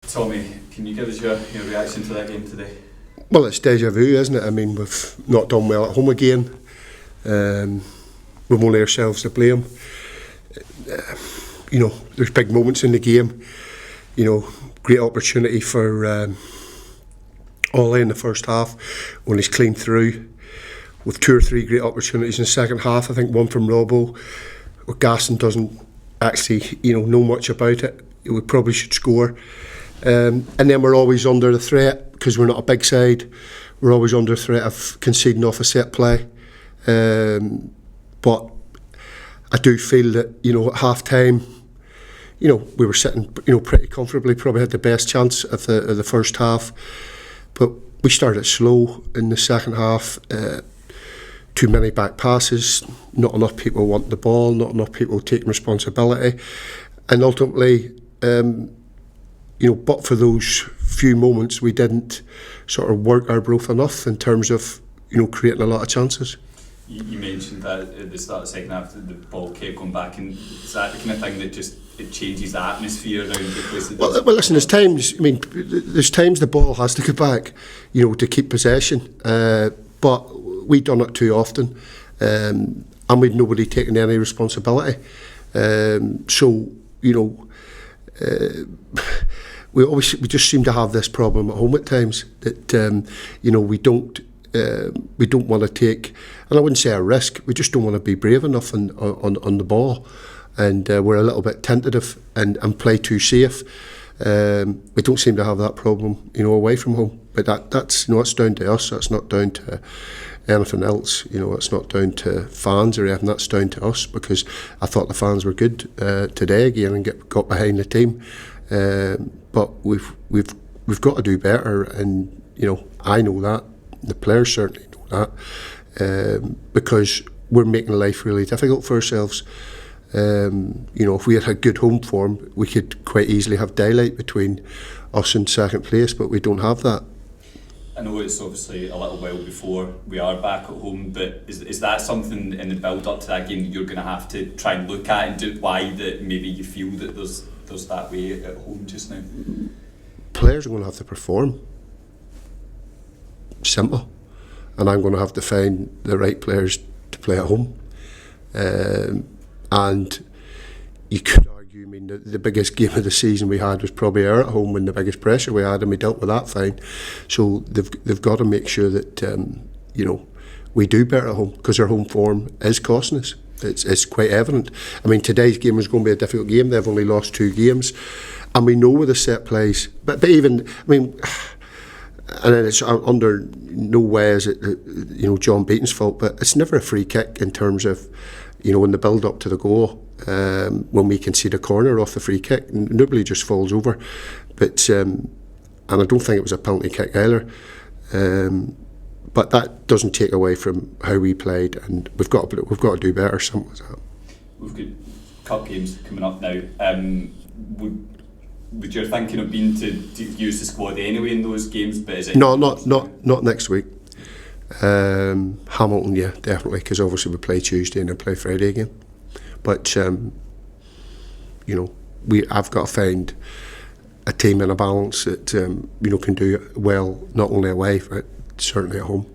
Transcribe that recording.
Tommy, can you give us your reaction to that game today? Well, it's deja vu, isn't it? I mean, we've not done well at home again. We've only ourselves to blame. There's big moments in the game. Great opportunity for Ollie in the first half when he's clean through, with 2 or 3 great opportunities in the second half. I think one from Robbo, where Gaston doesn't actually know much about it. We probably should score. And then we're always under the threat, because we're not a big side. We're always under threat of conceding off a set play. But I do feel that at half time, we were sitting pretty comfortably. Probably had the best chance of the first half, but we started slow in the second half. Too many back passes, not enough people want the ball, not enough people taking responsibility, and ultimately, but for those few moments, we didn't sort of work Arbroath enough in terms of creating a lot of chances. You mentioned that at the start of the second half, the ball kept going back, and is that the kind of thing that just it changes the atmosphere around the place? Well, listen, there's times. There's times the ball has to go back, to keep possession. But we've done it too often, and we'd nobody taking any responsibility. We just seem to have this problem at home at times that we don't want to take, and I wouldn't say a risk. We just don't want to be brave enough on the ball, and we're a little bit tentative and play too safe. We don't seem to have that problem, away from home. But that's down to us. That's not down to anything else. It's not down to fans or anything. That's down to us, because I thought the fans were good today again and got behind the team. But we've got to do better, and I know that. The players certainly know that, because we're making life really difficult for ourselves. If we had good home form, we could quite easily have daylight between us and second place, but we don't have that. I know it's obviously a little while before we are back at home, but is that something in the build up to that game that you're going to have to try and look at, and do why that maybe you feel that there's that way at home just now? Players are going to have to perform. Simple. And I'm going to have to find the right players to play at home. And you could argue, the biggest game of the season we had was probably our at home, and the biggest pressure we had, and we dealt with that fine. So they've got to make sure that we do better at home, because our home form is costing us. It's quite evident. Today's game was going to be a difficult game. They've only lost 2 games, and we know with the set plays. But even and then it's under no way is it John Beaton's fault, but it's never a free kick in terms of in the build up to the goal. When we concede a corner off the free kick, nobody just falls over. But and I don't think it was a penalty kick either. But that doesn't take away from how we played, and we've got to do better. Something like that. We've got cup games coming up now. Would your thinking have been to use the squad anyway in those games? But is it not next week. Hamilton, yeah, definitely, because obviously we play Tuesday and then play Friday again. But I've got to find a team in a balance that can do well not only away but certainly at home.